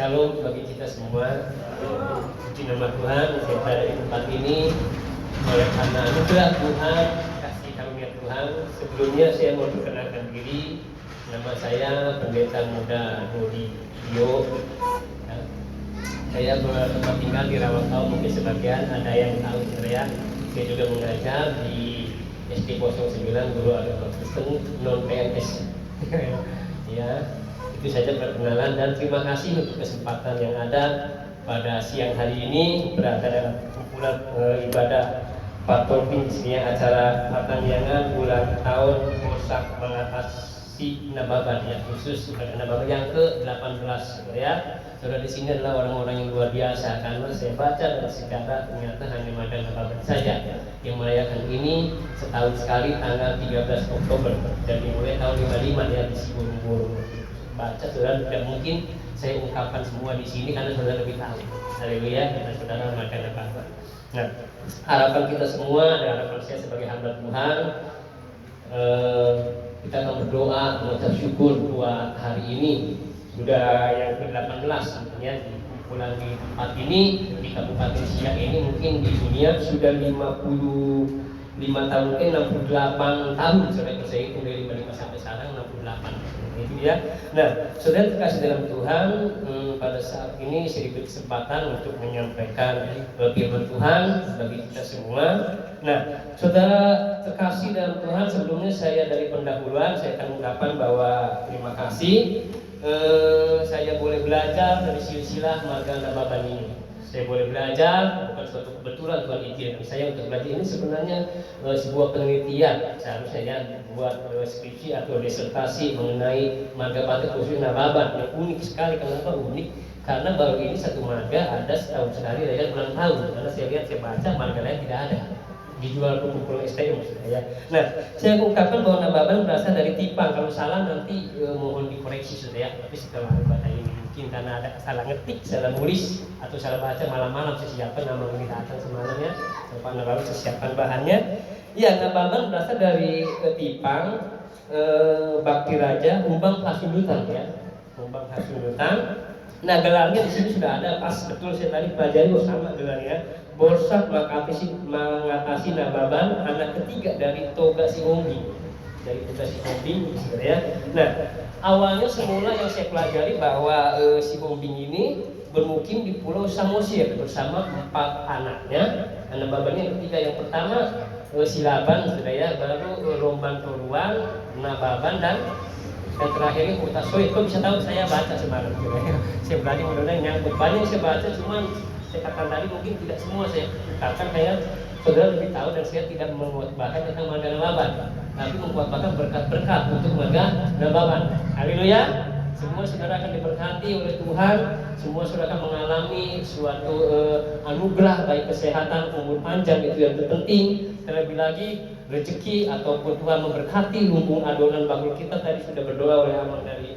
Shalom bagi kita semua. Puji nama Tuhan, saya berada di tempat ini oleh karena anugerah Tuhan, kasih karunia Tuhan. Sebelumnya saya mau perkenalkan diri. Nama saya Pendeta Muda Dodi Dio. Saya bertempat tinggal di Rawakau, mungkin sebagian ada yang tahu saya. Saya juga mengajar di SD 09 Guru Agama Kristen non PNS. Ya, itu saja perkenalan dan terima kasih untuk kesempatan yang ada pada siang hari ini berada dalam kumpulan ibadah Patopin di acara pertaniangan ulang tahun Polsak mengatasi Nababan ya, khusus Nababan yang ke-18 ya. Saudara di sini adalah orang-orang yang luar biasa karena saya baca dalam sejarah ternyata hanya Madang Nababan saja yang merayakan ini setahun sekali tanggal 13 Oktober dan dimulai tahun 55 ya di Burung-Burung. Baca saudara, tidak mungkin saya ungkapkan semua di sini karena saudara lebih tahu. Haleluya, karena saudara Madang Nababan. Nah, harapan kita semua dan harapan saya sebagai hamba Tuhan, kita akan berdoa mengucap syukur buat hari ini. Sudah yang ke-18 ya, di kumpulan di tempat ini di Kabupaten Siak ini mungkin di dunia sudah 55 tahun, 68 tahun saudara saya itu dari 55 sampai sekarang 68 itu ya. Nah, saudara terkasih dalam Tuhan, pada saat ini saya diberi kesempatan untuk menyampaikan firman Tuhan bagi kita semua. Nah, saudara terkasih dalam Tuhan, sebelumnya saya dari pendahuluan saya akan mengucapkan bahwa terima kasih. Saya boleh belajar dari silsilah Marga Nababan ini. Saya boleh belajar, bukan suatu kebetulan Tuhan izin saya untuk belajar ini sebenarnya sebuah penelitian. Seharusnya ya buat skripsi atau disertasi mengenai marga batik khusus Nababan yang unik sekali. Kenapa unik? Karena baru ini satu marga ada setahun sekali dari ulang tahun. Karena saya lihat, saya baca marga lain tidak ada dijual ke kumpulan STM ya. Nah, saya ungkapkan bahwa Nababan berasal dari Tipang. Kalau salah nanti mohon dikoreksi sudah ya. Tapi setelah baca ini mungkin karena ada salah ngetik, salah nulis atau salah baca malam-malam saya siapkan nama yang datang semalamnya. Pak Nababan saya siapkan bahannya. Ya, Nababan berasal dari Tipang, Bakti Raja, Umbang Hasundutan ya. Umbang Hasundutan. Nah, gelarnya di sini sudah ada, pas betul saya tadi pelajari bersama gelarnya. Polsak mengatasi Nababan, anak ketiga dari Toga Sihombing. Dari Toga Sihombing ya. Nah, awalnya semula yang saya pelajari bahwa Sihombing ini bermukim di Pulau Samosir bersama 4 anaknya. Nababan yang ketiga, yang pertama Silaban ya, baru Romban Toruan, Nababan dan terakhirnya Kutasoy. Kok bisa tahu? Saya baca semalam ya. Saya belajar mudah-mudahan yang banyak saya baca, cuman saya katakan tadi mungkin tidak semua saya katakan, kayak saudara lebih tahu dan saya tidak mengutbahkan tentang marga Nababan, tapi mengutbahkan berkat-berkat untuk marga Nababan. Haleluya. Semua saudara akan diberkati oleh Tuhan, semua saudara akan mengalami suatu anugerah baik kesehatan, umur panjang itu yang terpenting, terlebih lagi rezeki ataupun Tuhan memberkati lumbung adonan bakul kita. Tadi sudah berdoa oleh amal dari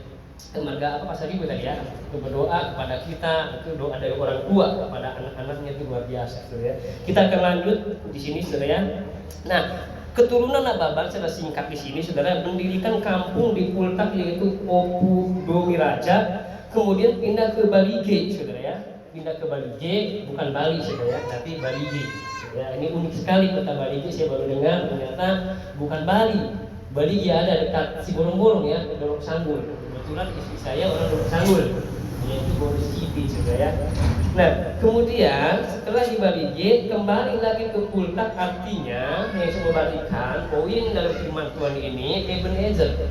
marga Pasar Ibu tadi ya, untuk berdoa kepada kita, itu doa dari orang tua kepada anak-anaknya itu luar biasa saudara. Kita akan lanjut di sini saudara. Nah, keturunan Nababan secara singkat di sini saudara mendirikan kampung di Pultak yaitu Opu Domiraja, kemudian pindah ke Balige saudara ya. Pindah ke Balige, bukan Bali saudara, tapi Balige. Ya, ini unik sekali kota Balige, saya baru dengar ternyata bukan Bali. Balige ada dekat Siborong-Borong ya, Dorong Sanggul. Kebetulan istri saya orang Dorong Sanggul, yaitu Boris City saudara ya. Nah, kemudian setelah di Balige kembali lagi ke Pultak, artinya yang saya membalikan poin dalam firman Tuhan ini Ebenezer.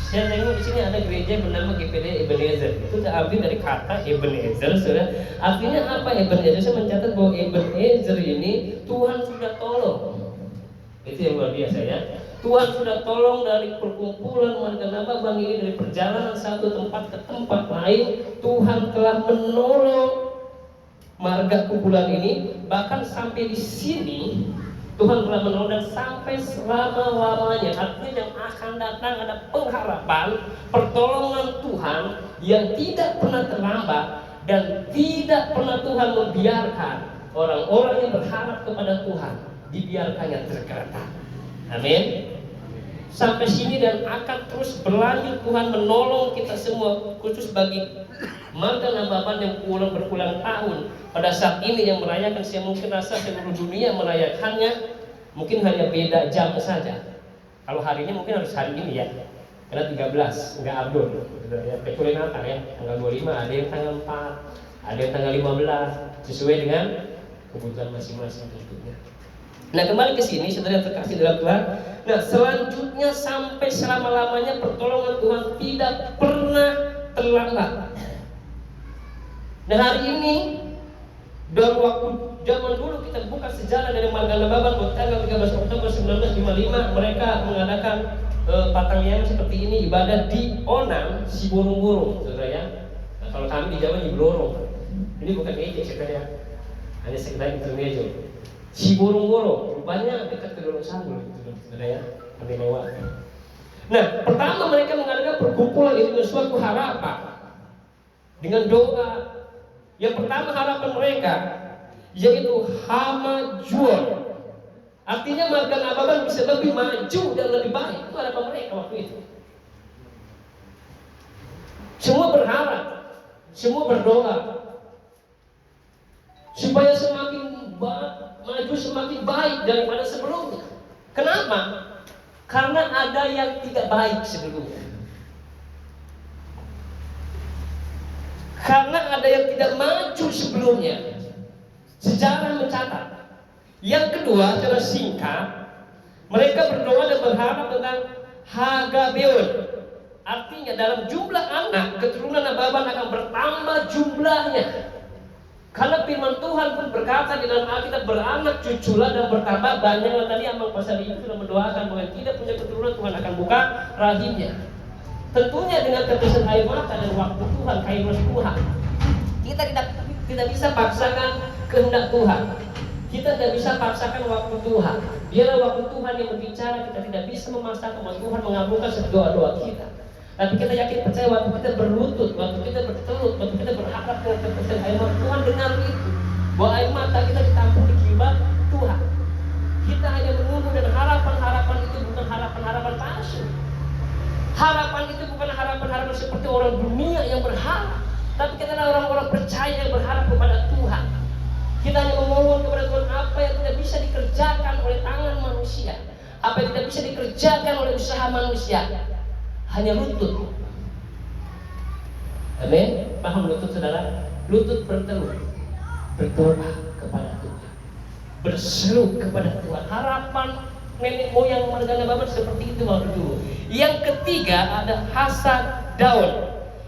Saya tengok di sini ada gereja bernama GPD Ebenezer. Itu terambil dari kata Ebenezer, saudara. Artinya apa Ebenezer? Saya mencatat bahwa Ebenezer ini Tuhan sudah tolong. Itu yang luar biasa ya. Tuhan sudah tolong dari perkumpulan warga Nababan ini, dari perjalanan satu tempat ke tempat lain. Tuhan telah menolong marga kumpulan ini, bahkan sampai di sini Tuhan telah menolong dan sampai selama-lamanya. Artinya yang akan datang ada pengharapan, pertolongan Tuhan yang tidak pernah terlambat dan tidak pernah Tuhan membiarkan orang-orang yang berharap kepada Tuhan dibiarkannya tergeletak. Amin. Sampai sini dan akan terus berlanjut. Tuhan menolong kita semua, khusus bagi Marga Nababan yang berulang tahun pada saat ini yang merayakan, saya mungkin rasa seluruh dunia merayakannya, mungkin hanya beda jam saja. Kalau harinya mungkin harus hari ini ya, karena 13 nggak abdul ya, kecuali Natal ya, tanggal 25, ada yang tanggal 4, ada yang tanggal 15, sesuai dengan kebutuhan masing-masing tentunya. Nah, kembali ke sini saudara yang terkasih dalam Tuhan. Nah, selanjutnya sampai selama-lamanya pertolongan Tuhan tidak pernah terlambat. Nah, hari ini dalam waktu zaman dulu kita buka sejarah dari Marga Nababan pada tanggal 13 Oktober 1955 mereka mengadakan patangnya seperti ini, ibadah di Onam Siburung-burung, saudara ya. Nah, kalau kami di Jawa Nyiblorong. Ini bukan ejek saudara ya, hanya sekedar intermezzo. Siburung-burung, rupanya dekat ke Dorong Sanggul, saudara ya, nanti lewat. Nah, pertama mereka mengadakan perkumpulan itu dengan suatu harapan, dengan doa. Yang pertama harapan mereka yaitu hamajuan, artinya Marga Nababan bisa lebih maju dan lebih baik. Itu harapan mereka waktu itu. Semua berharap, semua berdoa supaya semakin maju, semakin baik daripada sebelumnya. Kenapa? Karena ada yang tidak baik sebelumnya. Karena ada yang tidak maju sebelumnya. Sejarah mencatat. Yang kedua, secara singkat, mereka berdoa dan berharap tentang Hagabeon. Artinya dalam jumlah anak, keturunan Nababan akan bertambah jumlahnya. Karena firman Tuhan pun berkata di dalam Alkitab, beranak cuculah dan bertambah banyak. Tadi Amang Pasal itu sudah mendoakan bahwa yang tidak punya keturunan Tuhan akan buka rahimnya. Tentunya dengan keterusan air mata dan waktu Tuhan, kairos Tuhan. Kita tidak bisa paksakan kehendak Tuhan. Kita tidak bisa paksakan waktu Tuhan. Biarlah waktu Tuhan yang berbicara. Kita tidak bisa memaksakan bahwa Tuhan mengabulkan doa-doa kita. Tapi kita yakin percaya waktu kita berlutut, waktu kita bertelut, waktu kita berharap dengan keterusan air mata, Tuhan dengar itu. Bahwa air mata kita ditampung di kiblat Tuhan. Kita hanya menunggu, dan harapan-harapan itu bukan harapan-harapan palsu. Harapan itu bukan harapan-harapan seperti orang dunia yang berharap, tapi kita adalah orang-orang percaya yang berharap kepada Tuhan. Kita hanya memohon kepada Tuhan apa yang tidak bisa dikerjakan oleh tangan manusia, apa yang tidak bisa dikerjakan oleh usaha manusia. Hanya lutut. Amin. Paham lutut saudara? Lutut bertelut, berdoa kepada Tuhan, berseru kepada Tuhan. Harapan nenek moyang Marga Nababan seperti itu waktu dulu. Yang ketiga ada hasad daun,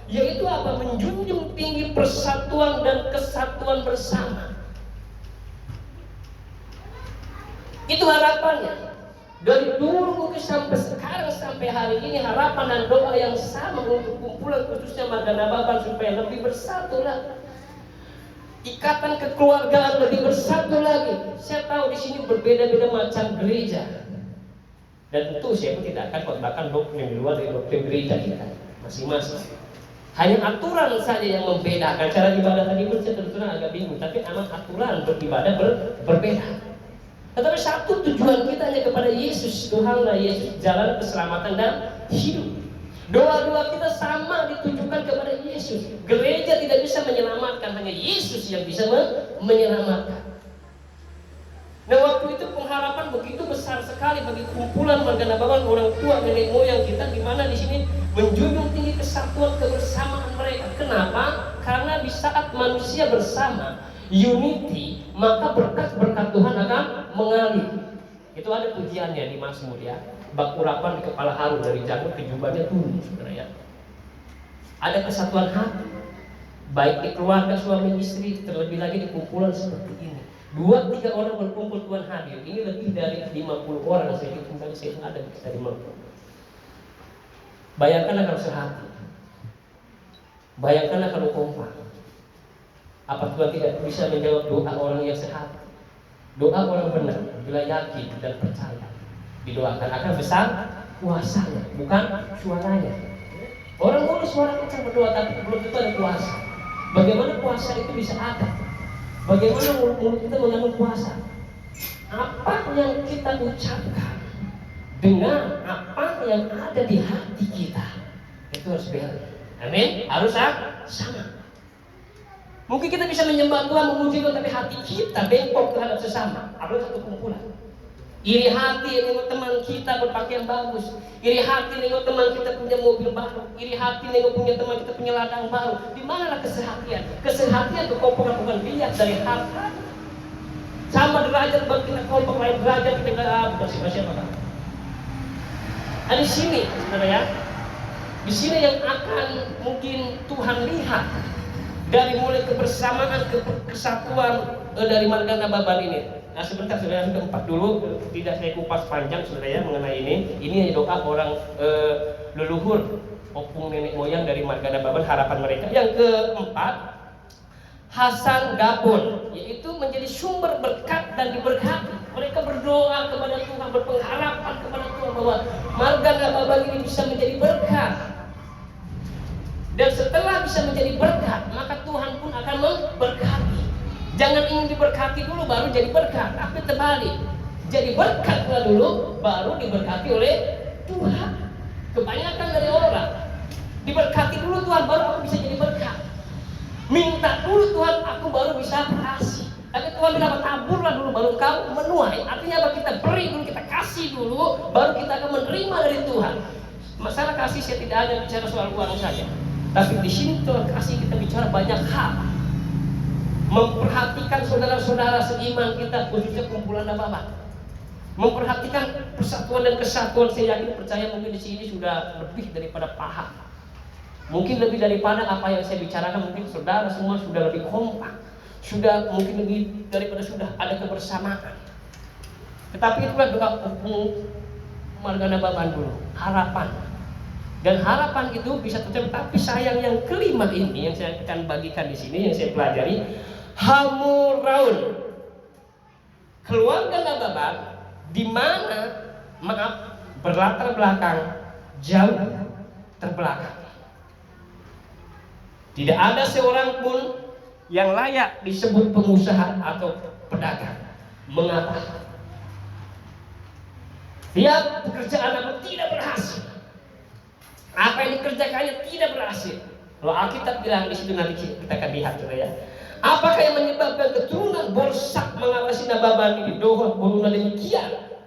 yaitu apa? Menjunjung tinggi persatuan dan kesatuan bersama. Itu harapannya. Dari dulu mungkin sampai sekarang, sampai hari ini, harapan dan doa yang sama untuk kumpulan khususnya Marga Nababan supaya lebih bersatu lagi. Ikatan kekeluargaan lebih bersatu lagi. Saya tahu di sini berbeda-beda macam gereja. Dan tentu saya pun tidak akan khotbahkan doktrin di luar dari doktrin gereja kita masing-masing. Hanya aturan saja yang membedakan. Cara ibadah tadi pun saya terus terang agak bingung, tapi amat aturan beribadah berbeda. Tetapi satu tujuan kita hanya kepada Yesus, Tuhanlah Yesus, jalan keselamatan dan hidup. Doa-doa kita sama ditujukan kepada Yesus. Gereja tidak bisa menyelamatkan, hanya Yesus yang bisa menyelamatkan. Nah, waktu itu pengharapan begitu besar sekali bagi kumpulan Marga Nababan, orang tua nenek moyang kita, di mana di sini menjunjung tinggi kesatuan kebersamaan mereka. Kenapa? Karena di saat manusia bersama, unity, maka berkat-berkat Tuhan akan mengalir. Itu ada pujiannya di Mazmur ya. Bak urapan di kepala harum, dari janggut ke jubahnya turun, sebenarnya. Ada kesatuan hati, baik di keluarga suami istri, terlebih lagi di kumpulan seperti ini. 2-3 orang berkumpul Tuhan hadir. Ini lebih dari 50 orang. Saya hitung tadi, saya ada di kita 50. Bayangkanlah kalau sehati, bayangkanlah kalau kompak. Apa Tuhan tidak bisa menjawab doa orang yang sehat? Doa orang benar, bila yakin dan percaya, didoakan akan besar kuasanya, bukan suaranya. Orang boleh suara kencang berdoa, tapi belum tentu ada kuasa. Bagaimana kuasa itu bisa ada? Bagaimana mulut kita mengandung kuasa? Apa yang kita ucapkan dengan apa yang ada di hati kita, itu harus beda. Amin. Harus sama. Mungkin kita bisa menyembah Tuhan, memuji Tuhan, tapi hati kita bengkok terhadap sesama. Apalagi satu kumpulan. Iri hati nengok teman kita berpakaian bagus. Iri hati nengok teman kita punya mobil baru. Iri hati nengok punya teman kita punya ladang baru. Di manalah kesehatian? Kesehatian itu bukan dilihat dari harta. Sama derajat bagi kita kelompok lain, derajat kita nggak siapa-siapa. Nah, di sini, saudara ya, di sini yang akan mungkin Tuhan lihat dari mulai kebersamaan, kesatuan dari Marga Nababan ini. Nah, sebentar saudara, yang keempat dulu, tidak saya kupas panjang saudara ya mengenai ini. Ini doa orang leluhur, opung nenek moyang dari Marga Nababan, harapan mereka. Yang keempat, Hasan Gabon, yaitu menjadi sumber berkat dan diberkati. Mereka berdoa kepada Tuhan, berpengharapan kepada Tuhan bahwa Marga Nababan ini bisa menjadi berkat. Dan setelah bisa menjadi berkat, maka Tuhan pun akan memberkati. Jangan ingin diberkati dulu baru jadi berkat, tapi terbalik. Jadi berkat dulu baru diberkati oleh Tuhan. Kebanyakan dari orang diberkati dulu Tuhan baru aku bisa jadi berkat. Minta dulu Tuhan, aku baru bisa kasih. Tapi Tuhan bilang taburlah dulu baru kau menuai. Artinya apa? Kita beri dulu, kita kasih dulu, baru kita akan menerima dari Tuhan. Masalah kasih saya tidak hanya bicara soal uang saja, tapi di sini Tuhan kasih kita bicara banyak hal. Memperhatikan saudara-saudara seiman kita, khususnya kumpulan Nababan. Memperhatikan persatuan dan kesatuan. Saya yakin percaya mungkin di sini sudah lebih daripada paham. Mungkin lebih daripada apa yang saya bicarakan, mungkin saudara semua sudah lebih kompak, sudah mungkin lebih daripada sudah ada kebersamaan. Tetapi itulah doa opung Marga Nababan dulu, harapan. Dan harapan itu bisa tercapai. Tapi sayang yang kelima ini yang saya akan bagikan di sini, yang saya pelajari, Hamuraun, keluarga Nababan di mana berlatar belakang jauh terbelakang. Tidak ada seorang pun yang layak disebut pengusaha atau pedagang. Mengapa? Tiap pekerjaan apa tidak berhasil. Apa yang dikerjakannya tidak berhasil. Kalau Alkitab bilang di situ, nanti kita akan lihat ya. Apakah yang menyebabkan keturunan Borsak mengawasi Nababan ini? Doa berulang demikian.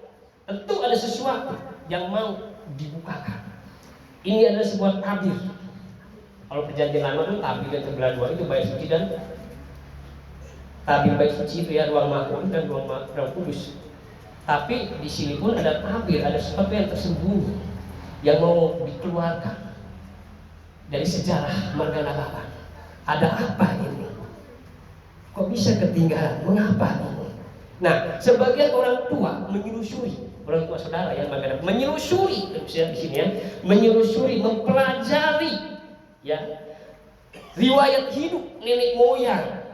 Tentu ada sesuatu yang mau dibukakan. Ini adalah sebuah tabir. Kalau perjanjian lama itu tabir yang terbelah dua, itu bait suci dan tabir bait suci itu ya, ruang makhluk dan ruang kudus. Tapi di sini pun ada tabir, ada sesuatu yang tersembunyi yang mau dikeluarkan dari sejarah Marga Nababan. Ada apa ini? Kok bisa ketinggalan? Mengapa ini? Nah, sebagian orang tua menyelusuri, orang tua saudara yang Marga Nababan menyelusuri, di sini ya, menyelusuri, mempelajari ya riwayat hidup nenek moyang.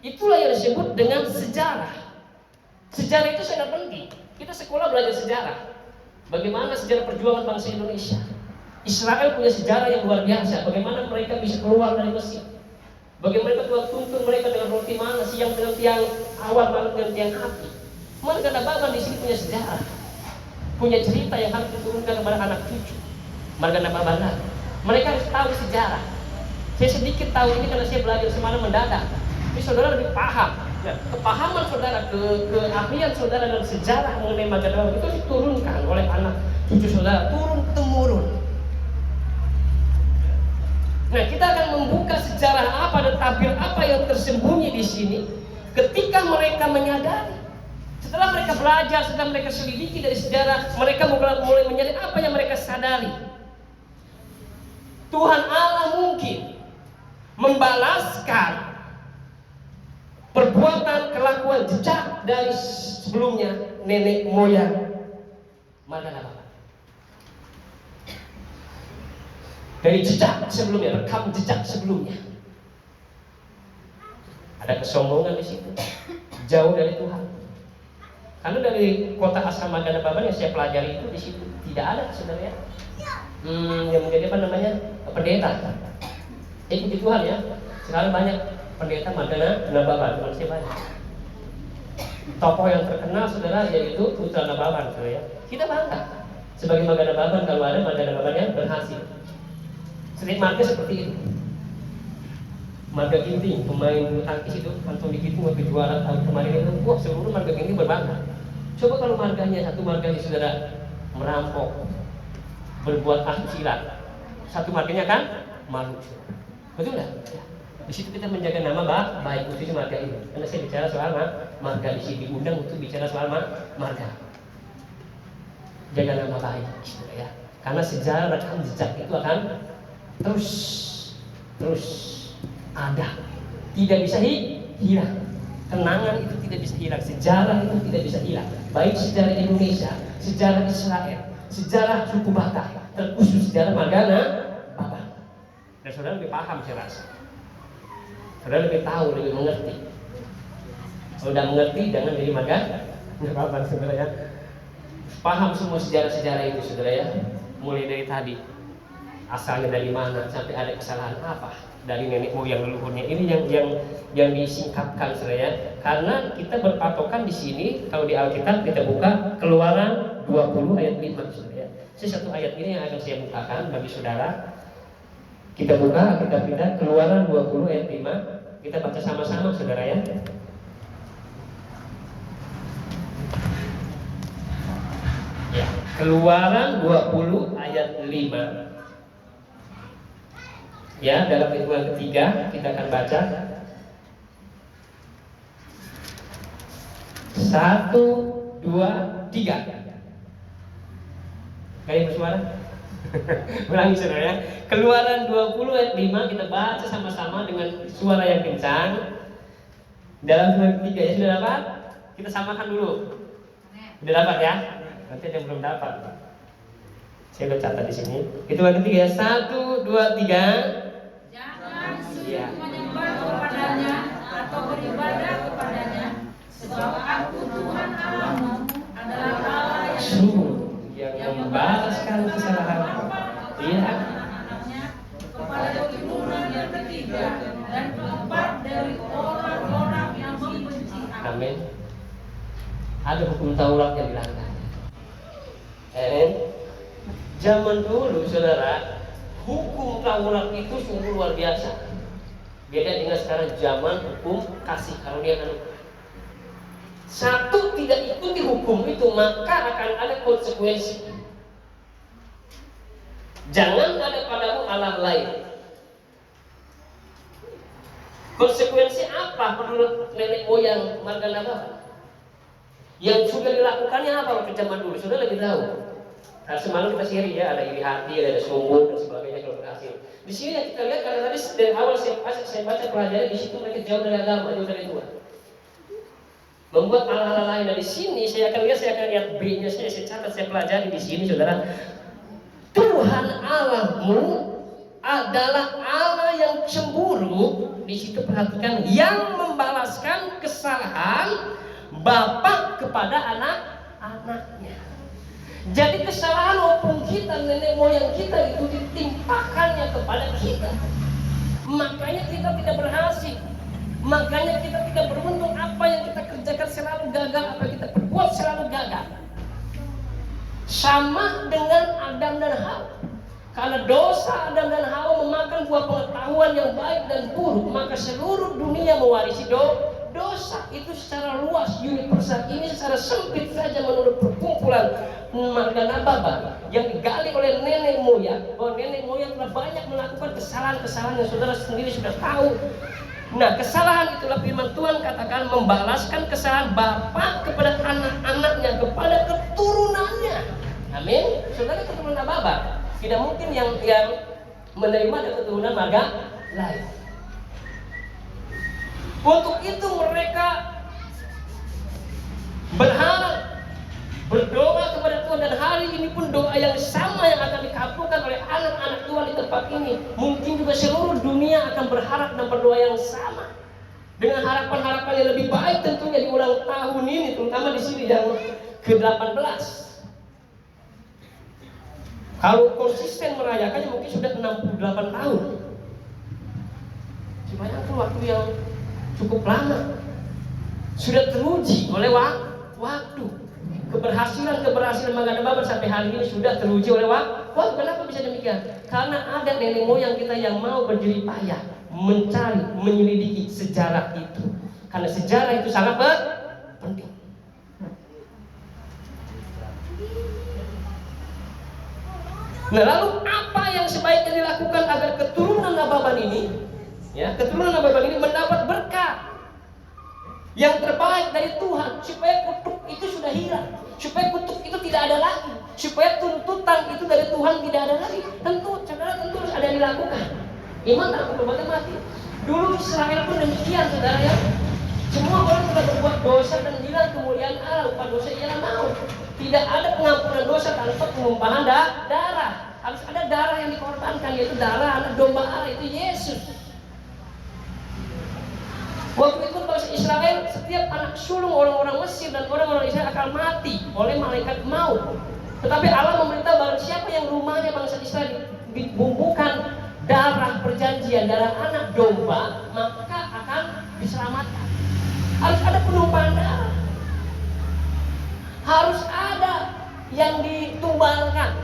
Itulah yang disebut dengan sejarah. Sejarah itu sangat penting. Kita sekolah belajar sejarah. Bagaimana sejarah perjuangan bangsa Indonesia. Israel punya sejarah yang luar biasa. Bagaimana mereka bisa keluar dari Mesir. Bagaimana Tuhan tuntun mereka dengan roti mana, siang dengan tiang awan, malam dengan tiang api. Marga Nababan di sini punya sejarah, punya cerita yang harus diturunkan kepada anak cucu Marga Nababan. Mereka harus tahu sejarah. Saya sedikit tahu ini karena saya belajar semalam mendadak. Tapi saudara lebih paham. Ya, kepahaman saudara, keahlian saudara dalam sejarah mengenai Marga Nababan itu diturunkan oleh anak cucu saudara, turun temurun. Nah, kita akan membuka sejarah apa dan tabir apa yang tersembunyi di sini. Ketika mereka menyadari, setelah mereka belajar, setelah mereka selidiki dari sejarah, mereka mulai menyadari apa yang mereka sadari. Tuhan Allah mungkin membalaskan perbuatan kelakuan jejak dari sebelumnya nenek moyang Marga Nababan. Dari jejak sebelumnya, rekam jejak sebelumnya. Ada kesombongan di situ, jauh dari Tuhan. Karena dari kota asal Marga Nababan yang saya pelajari itu di situ tidak ada saudara ya. Yang menjadi apa namanya pendeta. Puji Tuhan ya. Sekarang banyak pendeta Marga Nababan, masih banyak. Tokoh yang terkenal saudara yaitu Putra Nababan, saudara ya. Kita bangga sebagai Marga Nababan kalau ada Marga Nababan yang berhasil. Street market seperti itu. Marga Ginting, pemain bulu tangkis itu, Antoni Ginting waktu juara tahun kemarin itu, wah seluruh Marga Ginting berbangga. Coba kalau marganya, satu marganya saudara merampok, berbuat asusila, satu marganya kan malu, betul nggak? Ya. Di situ kita menjaga nama baik khususnya marga ini. Karena saya bicara soal marga di sini, diundang untuk bicara soal marga. Jaga nama baik, saudara ya. Karena sejarah rekam jejak itu akan terus ada, tidak bisa hilang. Kenangan itu tidak bisa hilang, sejarah itu tidak bisa hilang. Baik sejarah Indonesia, sejarah Israel, sejarah suku Batak, terkhusus sejarah Margana Bapak. Dan saudara lebih paham saya rasa. Saudara lebih tahu, lebih mengerti. Kalau sudah mengerti, jangan jadi Margana Bapak, saudara ya. Paham semua sejarah-sejarah itu, saudara ya. Mulai dari tadi, asalnya dari mana, sampai ada kesalahan apa dari nenek moyang leluhurnya. Ini yang disingkapkan, saudara ya. Karena kita berpatokan di sini, kalau di Alkitab kita buka Keluaran 20 ayat 5, saudara ya. Satu ayat ini yang akan saya bukakan bagi saudara. Kita buka, kita pindah Keluaran 20 ayat 5. Kita baca sama-sama, saudara ya. Ya, Keluaran 20 ayat 5. Ya, dalam hitungan ketiga kita akan baca 1, 2, 3. Kalian bersuara? Ulangi saudara ya. Keluaran 20 ayat 5 kita baca sama-sama dengan suara yang kencang. Dalam hitungan ketiga ya, sudah dapat? Kita samakan dulu. Sudah dapat ya? Nanti ada yang belum dapat. Saya udah catat di sini. Hitungan ketiga ya. 1, 2, 3. Jangan sujud menyembah kepadanya atau beribadah kepadanya, sebab Aku Tuhan Allahmu adalah Allah yang membalaskan kesalahan. Iya. Kepada keturunan yang ketiga dan keempat dari orang-orang yang membenci Aku. Amin. Ada hukum Taurat yang dilanggar. Zaman dulu, saudara, hukum Taurat itu sungguh luar biasa. Beda dengan sekarang zaman hukum kasih karunia anugerah. Satu tidak ikuti hukum itu, maka akan ada konsekuensi. Jangan ada padamu Allah lain. Konsekuensi apa menurut nenek moyang Margana Bapak? Yang sudah dilakukannya apa waktu zaman dulu? Sudah lebih tahu. Nah, semalam kita siri ya, ada iri hati, ada sombong dan sebagainya kalau berhasil. Di sini yang kita lihat karena tadi dari awal saya baca pelajaran di situ mereka jauh dari agama, jauh dari Tuhan. Membuat hal-hal lain. Nah, di sini saya akan lihat B-nya saya catat, saya pelajari di sini, saudara. Tuhan Allahmu adalah Allah yang cemburu. Di situ perhatikan, yang membalaskan kesalahan bapak kepada anak-anaknya. Jadi kesalahan maupun kita, nenek moyang kita itu ditimpakannya kepada kita. Makanya kita tidak berhasil. Makanya kita tidak beruntung. Apa yang kita kerjakan selalu gagal, apa yang kita perbuat selalu gagal. Sama dengan Adam dan Hawa. Karena dosa Adam dan Hawa memakan buah pengetahuan yang baik dan buruk, maka seluruh dunia mewarisi dosa. Itu secara luas, universal. Ini secara sempit saja menurut perkumpulan Margana Bapak yang digali oleh nenek moyang. Bahwa nenek moyang telah banyak melakukan kesalahan-kesalahan yang saudara sendiri sudah tahu. Nah, kesalahan itulah firman Tuhan katakan membalaskan kesalahan bapak kepada anak-anaknya, kepada keturunannya. Amin. Saudara keturunan Bapak. Tidak mungkin yang menerima dari keturunan marga lain. Untuk itu mereka berharap, berdoa kepada Tuhan, dan hari ini pun doa yang sama yang akan dikabulkan oleh anak-anak Tuhan di tempat ini. Mungkin juga seluruh dunia akan berharap dan berdoa yang sama. Dengan harapan-harapan yang lebih baik tentunya di ulang tahun ini, terutama di sini yang ke-18. Kalau konsisten merayakannya mungkin sudah 68 tahun. Sebanyak itu waktu yang cukup lama. Sudah teruji oleh waktu. Keberhasilan Margana Bapak sampai hari ini sudah teruji oleh waktu. Kenapa bisa demikian? Karena ada nenek moyang kita yang mau berjerih payah, mencari, menyelidiki sejarah itu, karena sejarah itu sangat penting. Nah, lalu apa yang sebaiknya dilakukan agar keturunan Nababan ini, ya, keturunan Nababan ini mendapat berkat yang terbaik dari Tuhan, supaya kutuk itu sudah hilang, supaya kutuk itu tidak ada lagi, supaya tuntutan itu dari Tuhan tidak ada lagi. Tentu, saudara, tentu harus ada yang dilakukan. Iman tak perlu mati. Dulu Israel pun demikian, saudara, ya. Semua orang telah berbuat dosa dan hilang kemuliaan Allah. Upah dosa ialah maut. Tidak ada pengampunan dosa tanpa penumpahan darah. Harus ada darah yang dikorbankan, yaitu darah anak domba Allah, itu Yesus. Waktu itu bangsa Israel, setiap anak sulung orang-orang Mesir dan orang-orang Israel akan mati oleh malaikat maut. Tetapi Allah memerintah barang siapa yang rumahnya bangsa Israel dibumbukan darah perjanjian, darah anak domba, maka akan diselamatkan. Harus ada penumpahan darah, harus ada yang ditumbalkan.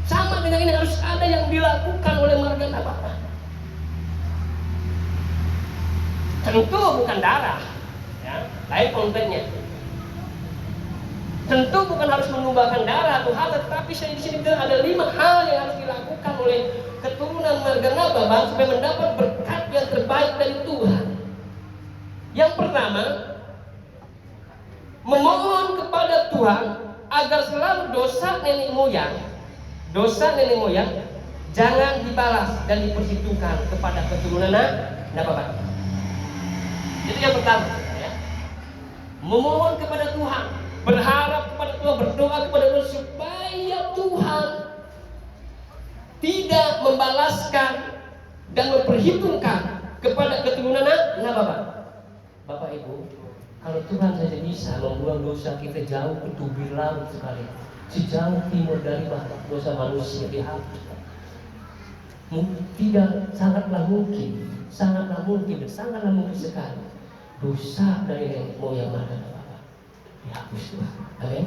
Sama dengan ini, harus ada yang dilakukan oleh marga Nababan. Tentu bukan darah, ya, lain kontennya. Tentu bukan harus menumbahkan darah atau hal, tetapi saya di sini ada 5 hal yang harus dilakukan oleh keturunan marga Nababan supaya mendapat berkat yang terbaik dari Tuhan. Yang pertama, memohon kepada Tuhan agar selalu dosa nenek moyang jangan dibalas dan dipersitukan kepada keturunan Nababan. Itu yang pertama, ya. Memohon kepada Tuhan, berharap kepada Tuhan, berdoa kepada Tuhan supaya Tuhan tidak membalaskan dan memperhitungkan kepada keturunan Nababan. Bapak Ibu, kalau Tuhan saja bisa membuang dosa kita jauh ke tubir laut sekali, sejauh timur dari barat, dosa manusia dihapuskan. Tidak, sangatlah mungkin dan sangatlah mungkin sekali dosa dari nenek moyang marga Nababan dihapus Tuhan. Amin.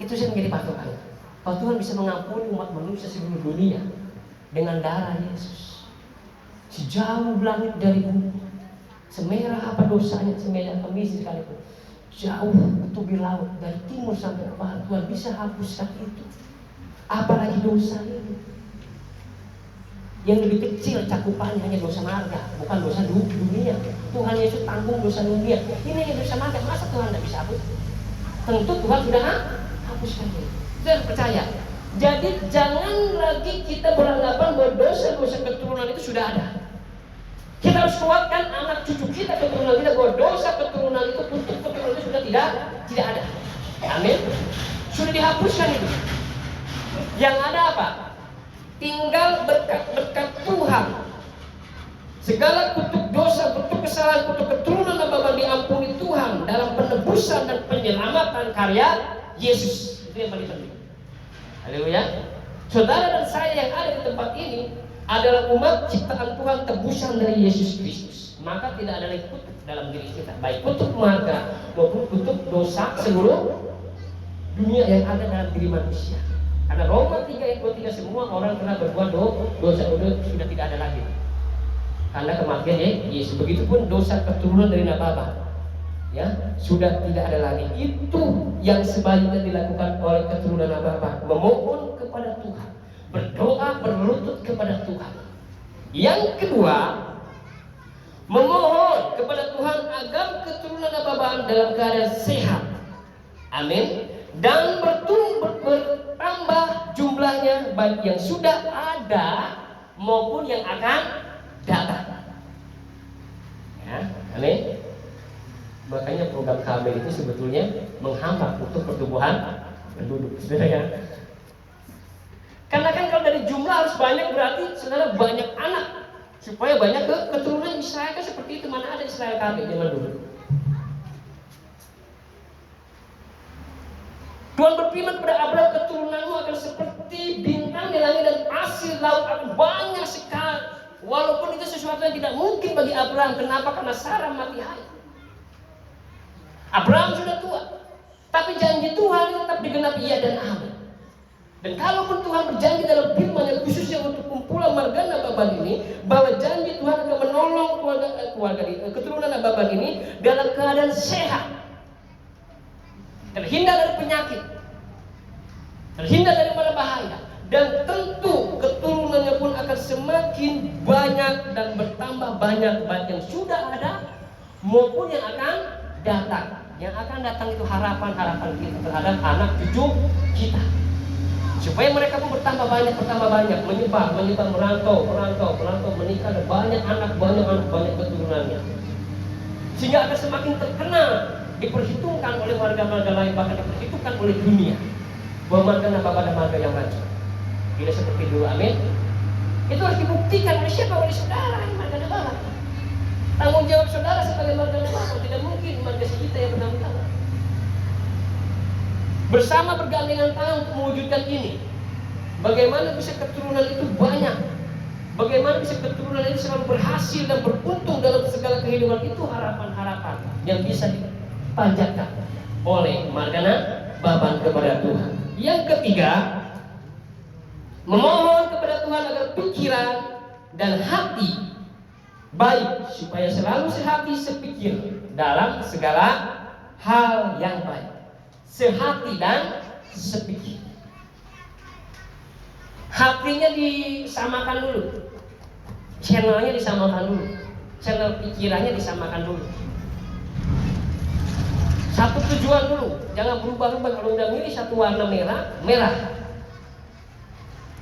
Itu yang menjadi patokan. Kalau Tuhan bisa mengampuni umat manusia seluruh dunia dengan darah Yesus, sejauh langit dari bumi, semerah apa dosanya, semerah kemis sekalipun, jauh ke tubir laut, dari timur sampai ke barat, Tuhan bisa hapuskan itu. Apalagi dosa ini yang lebih kecil cakupannya hanya dosa marga, bukan dosa dunia. Tuhan Yesus tanggung dosa dunia. Ini yang dosa marga, masa Tuhan tidak bisa hapus? Tentu Tuhan sudah hapuskan itu. Saya percaya. Jadi jangan lagi kita beranggapan bahwa dosa-dosa keturunan itu sudah ada. Kita harus kuatkan anak cucu kita, keturunan kita, bahwa dosa keturunan itu, untuk keturunan itu sudah tidak ada. Amin. Sudah dihapuskan itu. Yang ada apa? Tinggal berkat Tuhan. Segala kutuk dosa, kutuk kesalahan, kutuk keturunan Nababan diampuni Tuhan dalam penebusan dan penyelamatan karya Yesus. Itu yang paling penting. Haleluya. Saudara dan saya yang ada di tempat ini adalah umat ciptaan Tuhan, tebusan dari Yesus Kristus. Maka tidak ada lagi kutuk dalam diri kita, baik kutuk marga maupun kutuk dosa seluruh dunia yang ada dalam diri manusia. Karena Roma 3 ayat 23, semua orang telah berbuat dosa sudah tidak ada lagi karena kematian Yesus. Begitupun dosa keturunan dari Nababan, ya, sudah tidak ada lagi. Itu yang sebaiknya dilakukan oleh keturunan Nababan, memohon kepada Tuhan, berdoa berlutut kepada Tuhan. Yang kedua, memohon kepada Tuhan agar keturunan Nababan dalam keadaan sehat, amin, dan bertambah jumlahnya, baik yang sudah ada maupun yang akan datang. Ya, amin. Makanya program kami itu sebetulnya menghambat untuk pertumbuhan penduduk, saudara ya. Karena kan kalau dari jumlah harus banyak, berarti saudara banyak anak, supaya banyak keturunan Israel. Kan seperti itu, mana ada Israel kami zaman dulu. Tuhan berfirman kepada Abraham, keturunanmu akan seperti bintang di langit dan hasil laut akan banyak sekali. Walaupun itu sesuatu yang tidak mungkin bagi Abraham. Kenapa? Karena Sarah mati hayat. Abraham sudah tua, tapi janji Tuhan tetap digenapi, iya dan amin. Dan kalaupun Tuhan berjanji dalam firman-Nya khususnya untuk kumpulan marga Nababan ini, bahwa janji Tuhan akan menolong keturunan Nababan ini dalam keadaan sehat, terhindar dari penyakit, terhindar dari mara bahaya, dan tentu keturunannya pun akan semakin banyak dan bertambah banyak, baik yang sudah ada maupun yang akan datang. Yang akan datang itu harapan-harapan kita terhadap anak cucu kita, supaya mereka pun bertambah banyak, menyebar, merantau, menikah, dan banyak anak, banyak keturunannya, sehingga akan semakin terkenal, diperhitungkan oleh warga-warga lain, bahkan diperhitungkan oleh dunia, bahwa marga Nababan adalah marga yang maju. Tidak seperti dulu, amin. Itu harus dibuktikan oleh siapa? Oleh saudara yang marga Nababan. Tanggung jawab saudara sebagai marga Nababan. Tidak mungkin marga kita yang bertanggung. Bersama bergandengan tangan untuk mewujudkan ini. Bagaimana bisa keturunan itu banyak? Bagaimana bisa keturunan itu selalu berhasil dan beruntung dalam segala kehidupan? Itu harapan-harapan yang bisa dipanjatkan oleh marga Nababan kepada Tuhan. Yang ketiga, memohon kepada Tuhan agar pikiran dan hati baik, supaya selalu sehati sepikir dalam segala hal yang baik. Sehati dan sepikir. Hatinya disamakan dulu, channelnya disamakan dulu, channel pikirannya disamakan dulu. Satu tujuan dulu, jangan berubah-ubah. Kalau udah milih satu warna merah.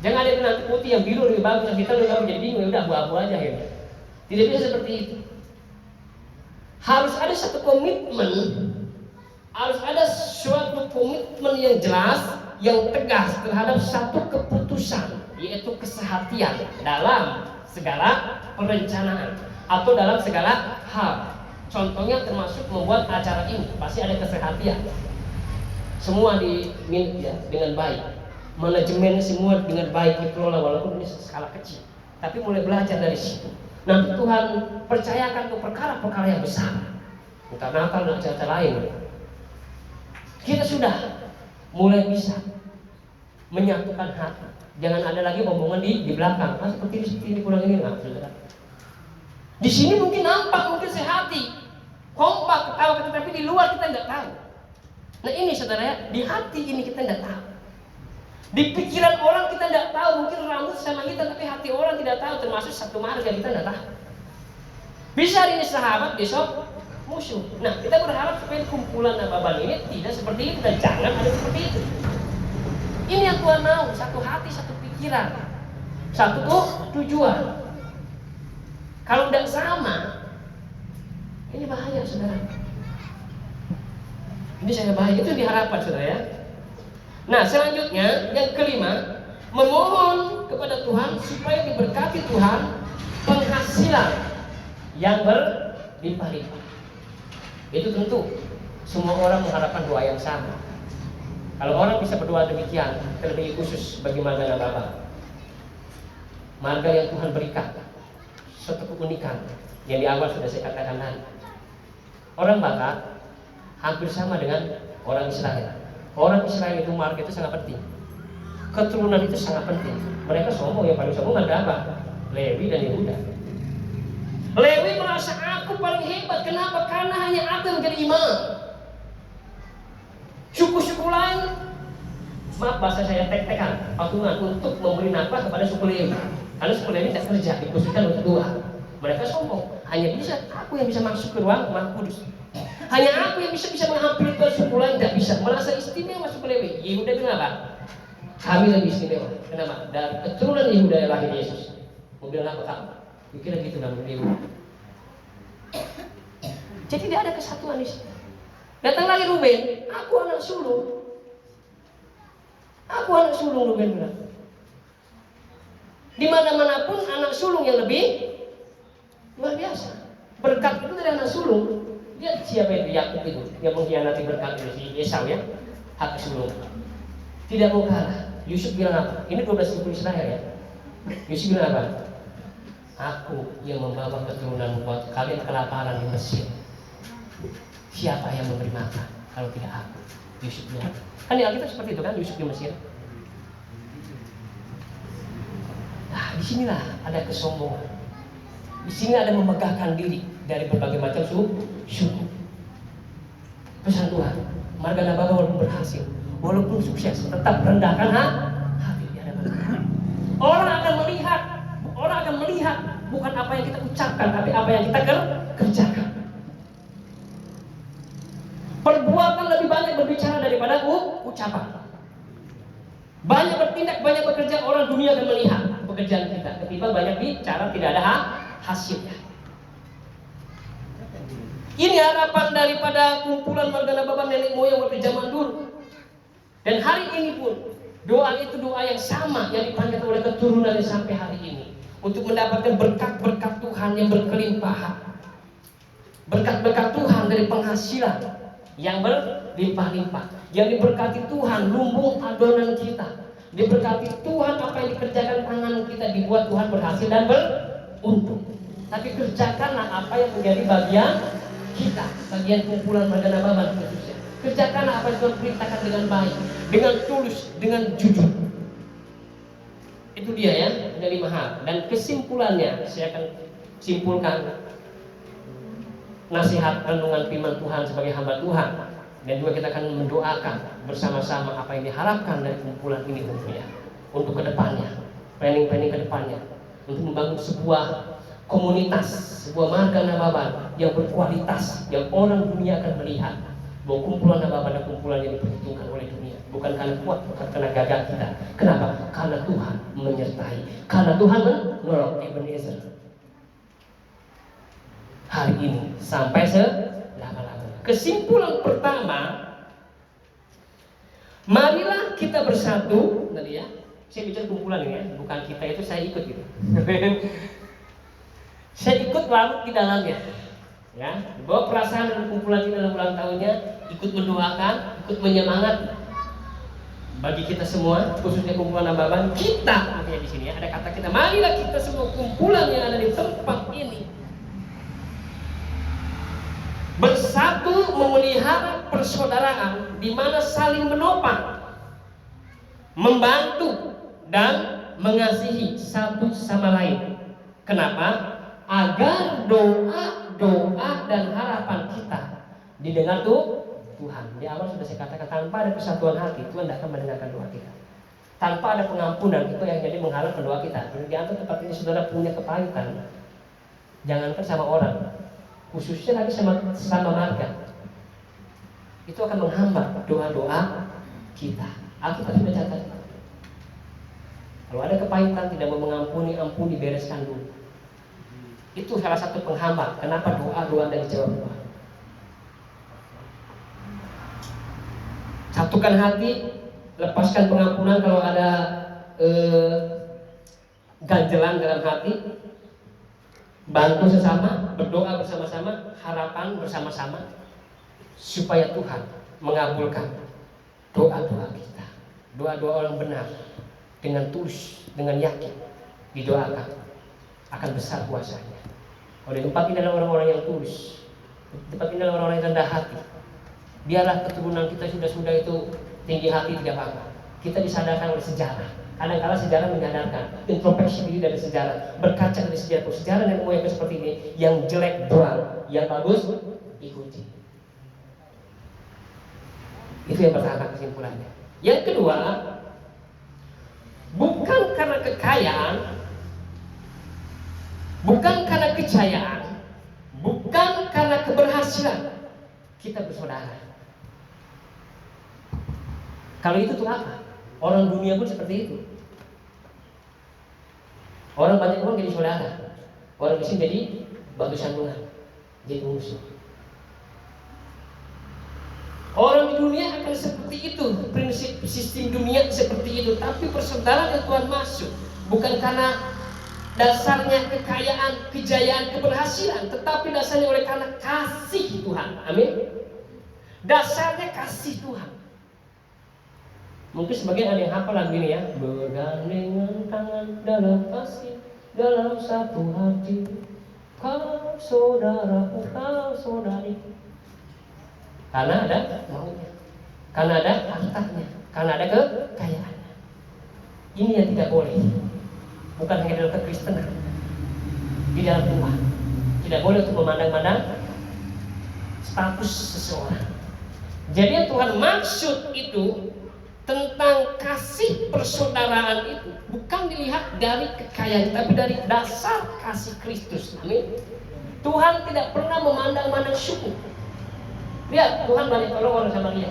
Jangan ada yang nanti putih, yang biru lebih bagus, yang hitam lebih bagus, jadi bingung, udah abu-abu aja ya. Tidak bisa seperti itu. Harus ada satu komitmen, harus ada suatu komitmen yang jelas, yang tegas terhadap satu keputusan, yaitu kesehatian dalam segala perencanaan atau dalam segala hal. Contohnya termasuk membuat acara ini, pasti ada kesehatian. Semua dengan baik, manajemennya semua dengan baik dikelola, walaupun ini skala kecil, tapi mulai belajar dari situ. Nanti Tuhan percayakan untuk perkara-perkara yang besar, entah Natal dan acara lain. Kita sudah mulai bisa menyatukan hati. Jangan ada lagi omongan di belakang. Seperti ini kurang ini nggak, saudara. Di sini mungkin nampak, mungkin sehati, kompak, ketawa, tapi di luar kita nggak tahu. Nah ini saudara ya, di hati ini kita nggak tahu. Di pikiran orang kita tidak tahu, mungkin rambut sama kita, tapi hati orang tidak tahu, termasuk satu marga kita tidak tahu. Bisa hari ini sahabat, besok musuh. Nah, kita berharap supaya kumpulan Nababan ini tidak seperti itu, dan jangan ada seperti itu. Ini yang Tuhan mau, satu hati, satu pikiran, satu tujuan. Kalau tidak sama, ini bahaya saudara. Ini sangat bahaya, itu yang diharapkan saudara ya. Nah selanjutnya yang kelima, memohon kepada Tuhan supaya diberkati Tuhan penghasilan yang berlimpah-limpah. Itu tentu semua orang mengharapkan doa yang sama. Kalau orang bisa berdoa demikian, terlebih khusus bagi marga Nababan, marga yang Tuhan berikan suatu keunikan yang di awal sudah saya katakan tadi. Orang Batak hampir sama dengan orang Israel. Orang Israel itu marga itu sangat penting. Keturunan itu sangat penting. Mereka sombong, yang paling sombong marga apa? Lewi dan Yehuda. Lewi merasa aku paling hebat. Kenapa? Karena hanya aku yang menjadi imam. Suku-suku lain, maaf bahasa saya tek-tekan, patungan untuk memberi nafkah kepada suku Lewi. Karena suku Lewi tidak kerja, dikhususkan untuk doa. Mereka sombong. Hanya bisa aku yang bisa masuk ke ruang Maha Kudus. Hanya aku yang bisa menghampiri ke suku lain, tidak bisa. Merasa istimewa suku Lewi. Yehuda bilang apa? Kami lebih istimewa. Kenapa? Dari keturunan Yehuda lahir Yesus. Mau bilang apa kamu? Kira gitu dalam Yehuda. Jadi tidak ada kesatuan di sini. Datang lagi Ruben, aku anak sulung. Aku anak sulung, Ruben bilang. Di mana-mana pun anak sulung yang lebih luar biasa. Berkat itu dari anak sulung. Lihat siapa itu Yakub itu yang mengkhianati berkat si Esau ya, hak sulung. Tidak mau kalah. Yusuf bilang apa? Ini 12 suku Israel ya. Yusuf bilang apa? Aku yang membawa keturunan buat kalian kelaparan di Mesir. Siapa yang memberi makan kalau tidak aku? Yusuf bilang. Kan di Alkitab seperti itu kan, Yusuf di Mesir. Disinilah ada kesombongan. Di sini ada memegahkan diri dari berbagai macam suku. Pesan Tuhan, marga Nababa walaupun berhasil, walaupun sukses, tetap rendahkan hati di hadapan Tuhan. Orang akan melihat bukan apa yang kita ucapkan, tapi apa yang kita kerjakan. Perbuatan lebih banyak berbicara daripada ucapan. Banyak bertindak, banyak bekerja, orang dunia akan melihat pekerjaan kita. Ketimbang banyak bicara, tidak ada hasilnya. Ini harapan daripada kumpulan marga Nababa nenek moyang waktu zaman dulu. Dan hari ini pun doa itu doa yang sama yang dipanjatkan oleh keturunannya sampai hari ini, untuk mendapatkan berkat-berkat Tuhan yang berkelimpahan. Berkat-berkat Tuhan dari penghasilan yang berlimpah-limpah. Yang diberkati Tuhan lumbung adonan kita. Diberkati Tuhan apa yang dikerjakan tangan kita, dibuat Tuhan berhasil dan beruntung. Tapi kerjakanlah apa yang menjadi bagian kita, bagian kumpulan marga Nababa khususnya. Kerjakanlah apa yang Tuhan perintahkan dengan baik, dengan tulus, dengan jujur. Itu dia ya, ada 5 hal. Dan kesimpulannya saya akan simpulkan nasihat renungan firman Tuhan sebagai hamba Tuhan. Dan juga kita akan mendoakan bersama-sama apa yang diharapkan dari kumpulan ini tentunya untuk kedepannya, planning kedepannya, untuk membangun sebuah komunitas, sebuah marga Nababa yang berkualitas, yang orang dunia akan melihat bahwa kumpulan Nababa adalah kumpulan yang diperhitungkan oleh dunia, bukan karena kuat, bukan karena gagah kita. Kenapa? Karena Tuhan menyertai, karena Tuhan menolong Ebenezer hari ini sampai selama-lamanya. Kesimpulan pertama, marilah kita bersatu. Tadi ya, saya bicara kumpulan ini ya, bukan kita itu saya ikut gitu. Saya ikut larut di dalamnya, ya, bawa perasaan dan kumpulan kita dalam ulang tahunnya, ikut mendoakan, ikut menyemangati. Bagi kita semua, khususnya kumpulan Nababa, kita artinya di sini ya, ada kata kita. Marilah kita semua kumpulan yang ada di tempat ini bersatu memelihara persaudaraan, di mana saling menopang, membantu dan mengasihi satu sama lain. Kenapa? Agar doa dan harapan kita didengar Tuhan. Di awal sudah saya katakan, tanpa ada kesatuan hati, Tuhan tidak akan mendengarkan doa kita. Tanpa ada pengampunan, itu yang jadi menghalang doa kita. Jadi di antara tempat ini saudara punya kepahitan, jangankan sama orang, khususnya lagi sama marga, itu akan menghambat doa-doa kita. Alkitab sudah catat, kalau ada kepahitan tidak mau mengampuni, ampuni, bereskan dulu. Itu salah satu penghambat kenapa doa-doa dari jawab Tuhan. Satukan hati, lepaskan pengampunan kalau ada ganjelan dalam hati. Bantu sesama, berdoa bersama-sama, harapan bersama-sama, supaya Tuhan mengabulkan doa-doa kita. Doa-doa orang benar dengan tulus, dengan yakin didoakan, akan besar kuasanya. Kalau di tempat ini adalah orang-orang yang tulus, di tempat ini adalah orang-orang yang rendah hati. Biarlah keturunan kita sudah itu tinggi hati, tidak apa-apa. Kita disadarkan oleh sejarah. Kadang-kadang sejarah menyadarkan, introspeksi diri dari sejarah, berkaca dari sejarah yang mulai seperti ini, yang jelek buang, yang bagus ikuti. Itu yang pertama kesimpulannya. Yang kedua, bukan karena kekayaan, bukan karena kejayaan, bukan karena keberhasilan kita bersaudara. Kalau itu tuh apa? Orang dunia pun seperti itu. Orang banyak orang jadi saudara, orang miskin jadi batu sandungan, jadi musuh. Orang di dunia akan seperti itu, prinsip sistem dunia seperti itu. Tapi persaudaraan yang Tuhan masuk bukan karena dasarnya kekayaan, kejayaan, keberhasilan, tetapi dasarnya oleh karena kasih Tuhan. Amin. Dasarnya kasih Tuhan. Mungkin sebagian ada yang hafal lagu ini ya. Bergandengan tangan dalam kasih, dalam satu hati, kau saudaraku, kau saudari. Karena ada maunya, karena ada hartanya, karena ada kekayaannya. Ini yang tidak boleh. bukan hanya dalam kekristenan, di dalam Tuhan. Tidak boleh untuk memandang-mandang status seseorang. Jadi yang Tuhan maksud itu tentang kasih persaudaraan itu bukan dilihat dari kekayaan, tapi dari dasar kasih Kristus. Amin. Tuhan tidak pernah memandang-mandang suku. Lihat, Tuhan banyak tolong orang Samaria.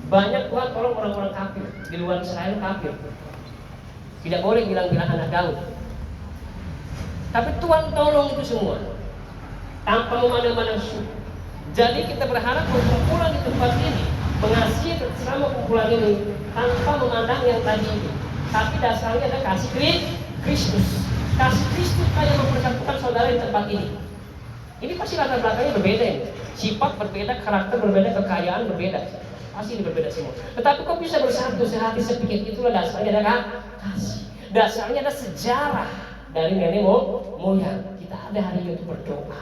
Banyak Tuhan tolong orang-orang kafir di luar Israel kafir. Tidak boleh bilang-bilang anak Daud. Tapi Tuhan tolong itu semua tanpa memandang-mandang suku. Jadi kita berharap kumpulan di tempat ini mengasihi bersama kumpulan ini tanpa memandang yang tadi ini. Tapi dasarnya adalah kasih Kristus. Kasih Kristus kayak mempersatukan saudara di tempat ini. Ini pasti latar belakangnya berbeda ini. Sifat berbeda, karakter berbeda, kekayaan berbeda. Pasti ini berbeda semua. Tetapi kok bisa bersatu sehati sepikir? Itulah dasarnya adalah kasih. Dasarnya adalah sejarah dari nenek moyang. Kita ada hari ini untuk berdoa.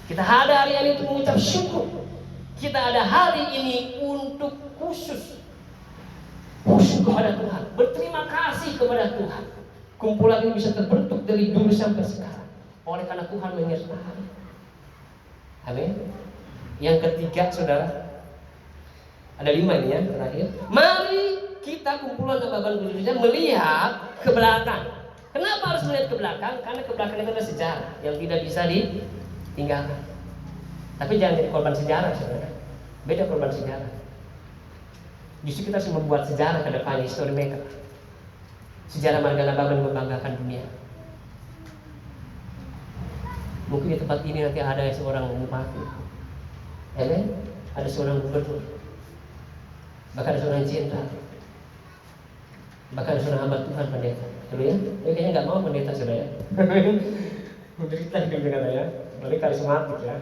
Kita ada hari ini untuk mengucap syukur. Kita ada hari ini untuk khusus kepada Tuhan, berterima kasih kepada Tuhan. Kumpulan ini bisa terbentuk dari dulu sampai sekarang oleh karena Tuhan menyertai. Amin. Yang ketiga, saudara, ada 5 ini ya terakhir. Mari kita kumpulan Bapak Indonesia melihat ke belakang. Kenapa harus melihat ke belakang? Karena ke belakang itu adalah sejarah yang tidak bisa ditinggalkan. Tapi jangan jadi korban sejarah, saudara. Beda korban sejarah. Justru kita harus membuat sejarah ke depan, history maker. Sejarah Marga Nababan membanggakan dunia. Mungkin di tempat ini nanti ada seorang bupati, ada seorang gubernur, bahkan ada seorang jenderal, bahkan ada seorang hamba Tuhan pendeta. Dulu ya, ini kayaknya nggak mau pendeta saudara ya. Menderita hidup dengan saya, balik karismatik ya.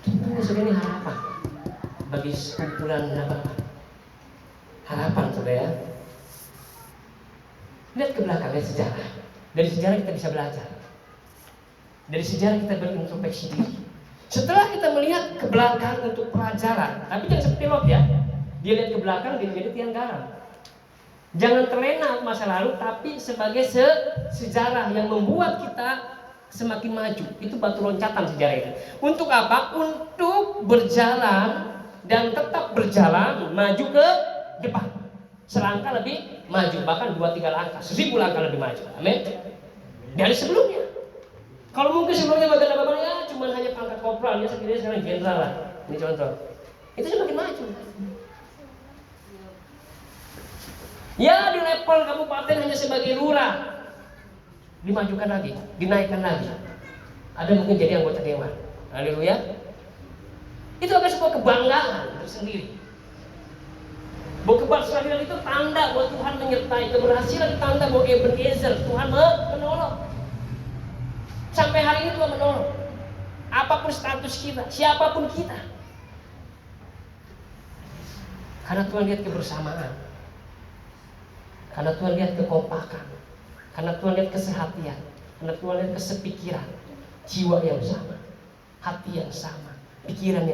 Ini saudara, ini harapan bagi kumpulan Nababan. Harapan saudara ya. Lihat ke belakangnya sejarah. Dari sejarah kita bisa belajar. Dari sejarah kita berintrospeksi diri. Setelah kita melihat ke belakang untuk pelajaran, tapi jangan seperti Lot ya. Dia lihat ke belakang, dia menjadi tiang garam. Jangan terlena masa lalu, tapi sebagai sejarah yang membuat kita semakin maju. Itu batu loncatan sejarah itu. Untuk apa? Untuk berjalan dan tetap berjalan maju ke depan. Selangkah lebih maju, bahkan 2-3 langkah, 1000 langkah lebih maju. Amin. Dari sebelumnya. Kalau mungkin sebelumnya Marga Nababan ya cuma hanya pangkat kopral, ya sekiranya sekarang jenderal lah. Ini contoh. Itu semakin maju. Ya di level kabupaten hanya sebagai lurah, dimajukan lagi, dinaikkan lagi. Ada mungkin jadi anggota dewan. Haleluya. Itu akan sebuah kebanggaan tersendiri. Bahwa keberhasilan itu tanda bahwa Tuhan menyertai. Keberhasilan tanda bahwa Ebenezer, Tuhan menolong. Sampai hari ini Tuhan menolong. Apapun status kita, siapapun kita. Karena Tuhan lihat kebersamaan. Karena Tuhan lihat kekompakan. Karena Tuhan lihat kesehatian. Karena Tuhan lihat kesepikiran. Jiwa yang sama, hati yang sama, pikiran yang